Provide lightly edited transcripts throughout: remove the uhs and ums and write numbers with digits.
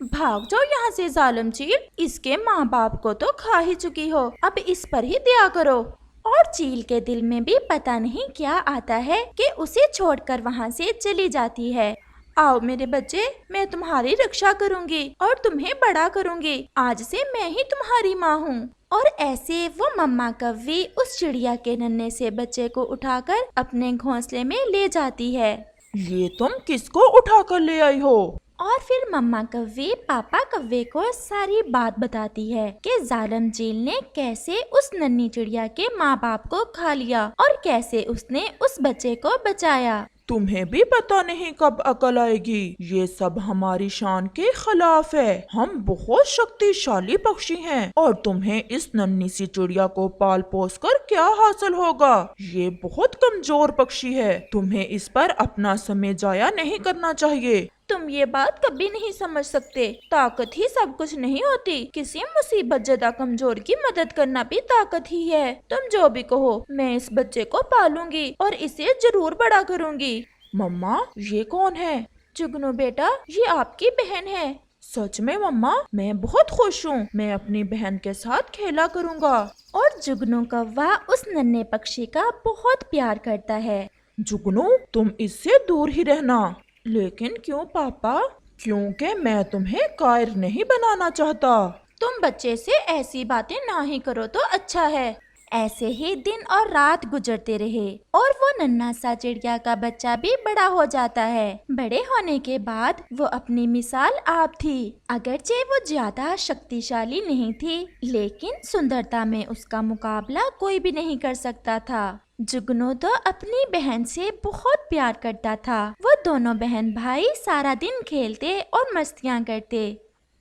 भाग जाओ यहाँ से जालिम चील, इसके माँ बाप को तो खा ही चुकी हो, अब इस पर ही दया करो। और चील के दिल में भी पता नहीं क्या आता है कि उसे छोड़कर वहाँ से चली जाती है। आओ मेरे बच्चे, मैं तुम्हारी रक्षा करूँगी और तुम्हें बड़ा करूँगी। आज से मैं ही तुम्हारी माँ हूँ। और ऐसे वो मम्मा कव्वी उस चिड़िया के नन्हे से बच्चे को उठाकर अपने घोंसले में ले जाती है। ये तुम किसको उठा कर ले आई हो? और फिर मम्मा कव्वे पापा कव्वे को सारी बात बताती है कि जालिम चील ने कैसे उस नन्ही चिड़िया के माँ बाप को खा लिया और कैसे उसने उस बच्चे को बचाया। तुम्हें भी पता नहीं कब अकल आएगी। ये सब हमारी शान के खिलाफ है। हम बहुत शक्तिशाली पक्षी हैं और तुम्हें इस नन्ही सी चिड़िया को पाल पोस कर क्या हासिल होगा? ये बहुत कमजोर पक्षी है। तुम्हें इस पर अपना समय जाया नहीं करना चाहिए। तुम ये बात कभी नहीं समझ सकते। ताकत ही सब कुछ नहीं होती, किसी मुसीबत ज़दा कमजोर की मदद करना भी ताकत ही है। तुम जो भी कहो, मैं इस बच्चे को पालूंगी और इसे जरूर बड़ा करूंगी। मम्मा, ये कौन है? जुगनू बेटा, ये आपकी बहन है। सच में मम्मा, मैं बहुत खुश हूँ। मैं अपनी बहन के साथ खेला करूँगा। और जुगनू कौवा उस नन्हे पक्षी का बहुत प्यार करता है। जुगनू, तुम इससे दूर ही रहना। लेकिन क्यों पापा? क्योंकि मैं तुम्हें कायर नहीं बनाना चाहता। तुम बच्चे से ऐसी बातें ना ही करो तो अच्छा है। ऐसे ही दिन और रात गुजरते रहे और वो नन्हा सा चिड़िया का बच्चा भी बड़ा हो जाता है। बड़े होने के बाद वो अपनी मिसाल आप थी। अगरचे वो ज्यादा शक्तिशाली नहीं थी, लेकिन सुंदरता में उसका मुकाबला कोई भी नहीं कर सकता था। जुगनू तो अपनी बहन से बहुत प्यार करता था। वो दोनों बहन भाई सारा दिन खेलते और मस्तियाँ करते।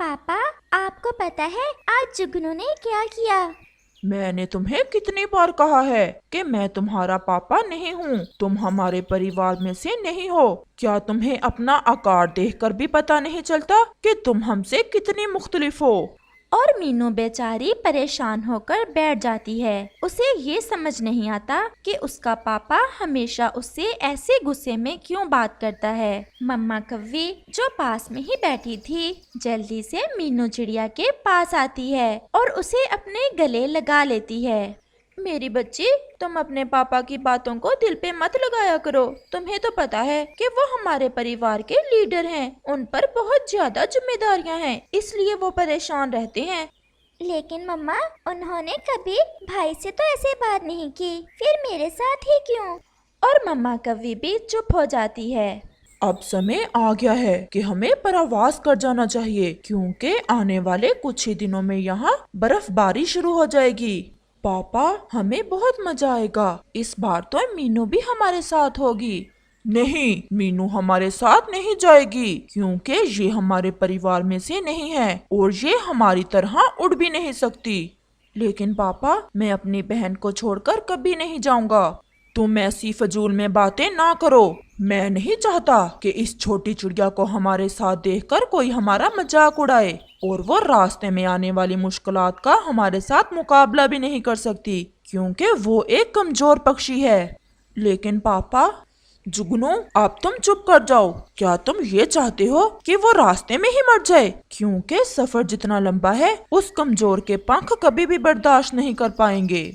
पापा, आपको पता है आज जुगनू ने क्या किया? मैंने तुम्हें कितनी बार कहा है कि मैं तुम्हारा पापा नहीं हूँ। तुम हमारे परिवार में से नहीं हो। क्या तुम्हें अपना आकार देखकर भी पता नहीं चलता कि तुम हमसे कितनी मुख्तलिफ हो? और मीनू बेचारी परेशान होकर बैठ जाती है। उसे ये समझ नहीं आता कि उसका पापा हमेशा उससे ऐसे गुस्से में क्यों बात करता है। मम्मा कव्वी जो पास में ही बैठी थी, जल्दी से मीनू चिड़िया के पास आती है और उसे अपने गले लगा लेती है। मेरी बच्ची, तुम अपने पापा की बातों को दिल पे मत लगाया करो। तुम्हें तो पता है कि वो हमारे परिवार के लीडर हैं। उन पर बहुत ज्यादा जिम्मेदारियां हैं, इसलिए वो परेशान रहते हैं। लेकिन मम्मा, उन्होंने कभी भाई से तो ऐसे बात नहीं की, फिर मेरे साथ ही क्यों? और मम्मा कभी भी चुप हो जाती है। अब समय आ गया है कि हमें परावास कर जाना चाहिए, क्योंकि आने वाले कुछ ही दिनों में यहाँ बर्फबारी शुरू हो जाएगी। पापा, हमें बहुत मजा आएगा। इस बार तो मीनू भी हमारे साथ होगी। नहीं, मीनू हमारे साथ नहीं जाएगी, क्योंकि ये हमारे परिवार में से नहीं है और ये हमारी तरह उड़ भी नहीं सकती। लेकिन पापा, मैं अपनी बहन को छोड़कर कभी नहीं जाऊंगा। तुम ऐसी फजूल में बातें ना करो। मैं नहीं चाहता कि इस छोटी चिड़िया को हमारे साथ देखकर कोई हमारा मजाक उड़ाए और वो रास्ते में आने वाली मुश्किलात का हमारे साथ मुकाबला भी नहीं कर सकती, क्योंकि वो एक कमजोर पक्षी है। लेकिन पापा, जुगनू, अब तुम चुप कर जाओ। क्या तुम ये चाहते हो कि वो रास्ते में ही मर जाए? क्योंकि सफर जितना लंबा है, उस कमजोर के पंख कभी भी बर्दाश्त नहीं कर पाएंगे।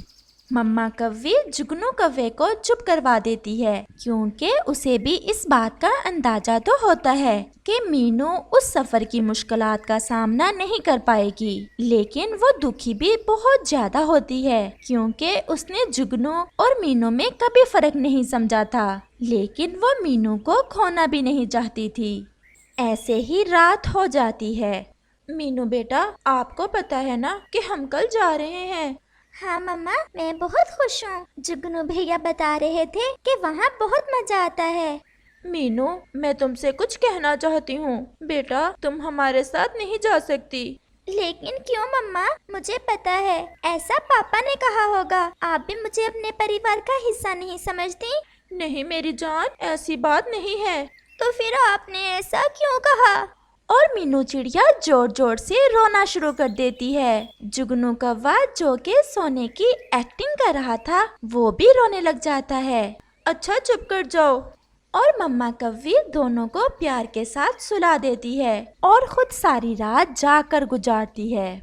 मम्मा कव्वी जुगनू कव्वे को चुप करवा देती है, क्योंकि उसे भी इस बात का अंदाजा तो होता है कि मीनू उस सफर की मुश्किलात का सामना नहीं कर पाएगी। लेकिन वो दुखी भी बहुत ज्यादा होती है, क्योंकि उसने जुगनू और मीनू में कभी फर्क नहीं समझा था। लेकिन वो मीनू को खोना भी नहीं चाहती थी। ऐसे ही रात हो जाती है। मीनू बेटा, आपको पता है ना कि हम कल जा रहे हैं? हाँ मम्मा, मैं बहुत खुश हूँ। जुगनू भैया बता रहे थे कि वहाँ बहुत मजा आता है। मीनू, मैं तुमसे कुछ कहना चाहती हूँ। बेटा, तुम हमारे साथ नहीं जा सकती। लेकिन क्यों मम्मा? मुझे पता है ऐसा पापा ने कहा होगा। आप भी मुझे अपने परिवार का हिस्सा नहीं समझती? नहीं मेरी जान, ऐसी बात नहीं है। तो फिर आपने ऐसा क्यों कहा? और मीनू चिड़िया जोर जोर से रोना शुरू कर देती है। जुगनू कौवा जो के सोने की एक्टिंग कर रहा था, वो भी रोने लग जाता है। अच्छा चुप कर जाओ। और मम्मा कव्वी दोनों को प्यार के साथ सुला देती है और खुद सारी रात जाकर गुजारती है।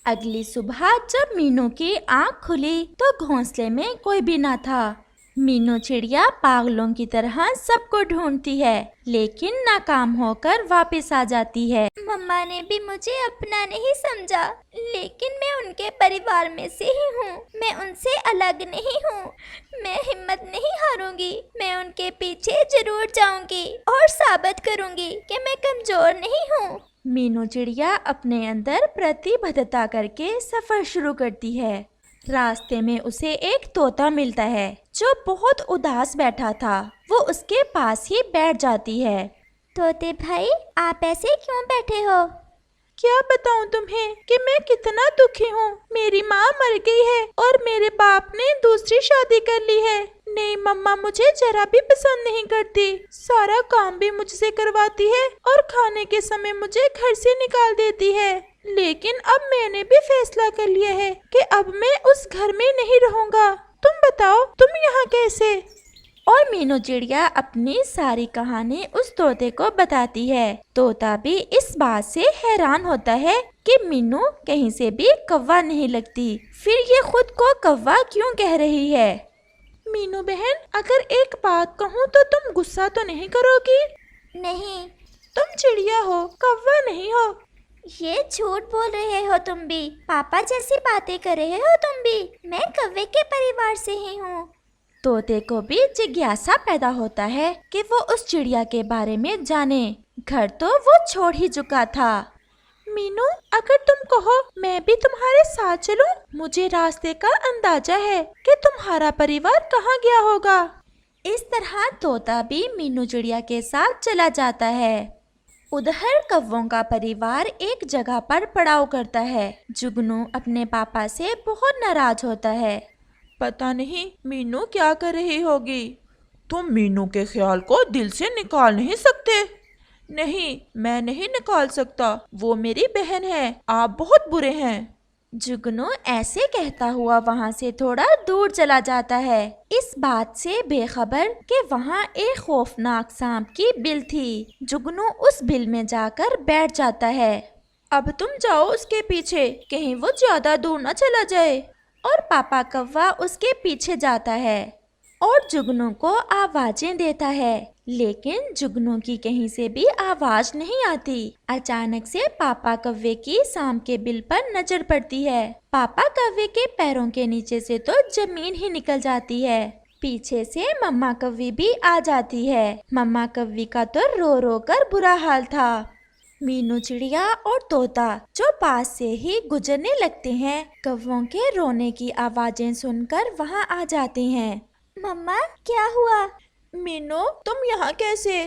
अगली सुबह जब मीनू की आंख खुली तो घोंसले में कोई भी ना था। मीनू चिड़िया पागलों की तरह सबको ढूंढती है लेकिन नाकाम होकर वापस आ जाती है। मम्मा ने भी मुझे अपना नहीं समझा, लेकिन मैं उनके परिवार में से ही हूँ। मैं उनसे अलग नहीं हूँ। मैं हिम्मत नहीं हारूंगी। मैं उनके पीछे जरूर जाऊंगी और साबित करूंगी कि मैं कमजोर नहीं हूँ। मीनू चिड़िया अपने अंदर प्रतिबद्धता करके सफर शुरू करती है। रास्ते में उसे एक तोता मिलता है जो बहुत उदास बैठा था। वो उसके पास ही बैठ जाती है। तोते भाई, आप ऐसे क्यों बैठे हो? क्या बताऊं तुम्हें कि मैं कितना दुखी हूँ। मेरी माँ मर गई है और मेरे बाप ने दूसरी शादी कर ली है। नहीं, मम्मा मुझे जरा भी पसंद नहीं करती। सारा काम भी मुझसे करवाती है और खाने के समय मुझे घर से निकाल देती है। लेकिन अब मैंने भी फैसला कर लिया है कि अब मैं उस घर में नहीं रहूंगा। तुम बताओ, तुम यहाँ कैसे? और मीनू चिड़िया अपनी सारी कहानी उस तोते को बताती है। तोता भी इस बात से हैरान होता है कि मीनू कहीं से भी कौवा नहीं लगती। फिर ये खुद को कौवा क्यों कह रही है? मीनू बहन, अगर एक बात कहूँ तो तुम गुस्सा तो नहीं करोगी? नहीं। तुम चिड़िया हो, कौवा नहीं हो। ये झूठ बोल रहे हो तुम भी। पापा जैसी बातें कर रहे हो तुम भी। मैं कौवे के परिवार से ही हूँ। तोते को भी जिज्ञासा पैदा होता है कि वो उस चिड़िया के बारे में जाने। घर तो वो छोड़ ही चुका था। मीनू, अगर तुम कहो मैं भी तुम्हारे साथ चलूं, मुझे रास्ते का अंदाजा है कि तुम्हारा परिवार कहाँ गया होगा। इस तरह तोता भी मीनू चिड़िया के साथ चला जाता है। उधर कौवों का परिवार एक जगह पर पड़ाव करता है। जुगनू अपने पापा से बहुत नाराज होता है। पता नहीं मीनू क्या कर रही होगी। तुम मीनू के ख्याल को दिल से निकाल नहीं सकते। नहीं, मैं नहीं निकाल सकता। वो मेरी बहन है। आप बहुत बुरे हैं। जुगनू ऐसे कहता हुआ वहाँ से थोड़ा दूर चला जाता है, इस बात से बेखबर कि वहाँ एक खौफनाक सांप की बिल थी। जुगनू उस बिल में जाकर बैठ जाता है। अब तुम जाओ उसके पीछे, कहीं वो ज्यादा दूर न चला जाए। और पापा कौवा उसके पीछे जाता है और जुगनू को आवाजें देता है, लेकिन जुगनू की कहीं से भी आवाज नहीं आती। अचानक से पापा कौवे की सांप के बिल पर नजर पड़ती है। पापा कौवे के पैरों के नीचे से तो जमीन ही निकल जाती है। पीछे से मम्मा कौवी भी आ जाती है। मम्मा कौवी का तो रो रो कर बुरा हाल था। मीनू चिड़िया और तोता जो पास से ही गुजरने लगते हैं, कौवों के रोने की आवाजें सुनकर वहां आ जाते हैं। मम्मा, क्या हुआ? मीनू, तुम यहाँ कैसे?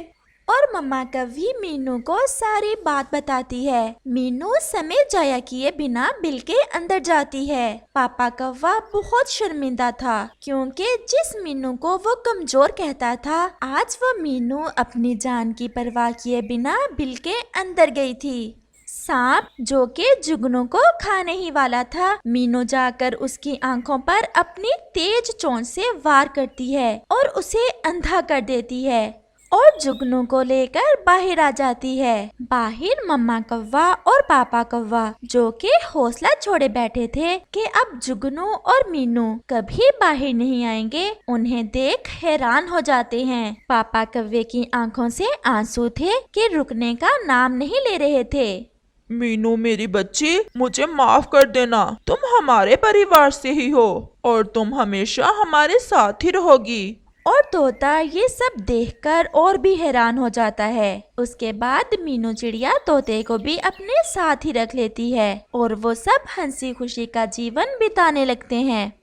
और मम्मा कौवी मीनू को सारी बात बताती है। मीनू समय जाया किए बिना बिल के अंदर जाती है। पापा कौवा बहुत शर्मिंदा था क्योंकि जिस मीनू को वो कमजोर कहता था, आज वो मीनू अपनी जान की परवाह किए बिना बिल के अंदर गई थी। सांप जो कि जुगनू को खाने ही वाला था, मीनू जाकर उसकी आंखों पर अपनी तेज चोंच से वार करती है और उसे अंधा कर देती है और जुगनू को लेकर बाहर आ जाती है। बाहर मम्मा कौवा और पापा कौवा जो कि हौसला छोड़े बैठे थे कि अब जुगनू और मीनू कभी बाहर नहीं आएंगे, उन्हें देख हैरान हो जाते हैं। पापा कौवे की आंखों से आंसू थे कि रुकने का नाम नहीं ले रहे थे। मीनू मेरी बच्ची, मुझे माफ कर देना। तुम हमारे परिवार से ही हो और तुम हमेशा हमारे साथ ही रहोगी। और तोता ये सब देखकर और भी हैरान हो जाता है। उसके बाद मीनू चिड़िया तोते को भी अपने साथ ही रख लेती है और वो सब हंसी खुशी का जीवन बिताने लगते हैं।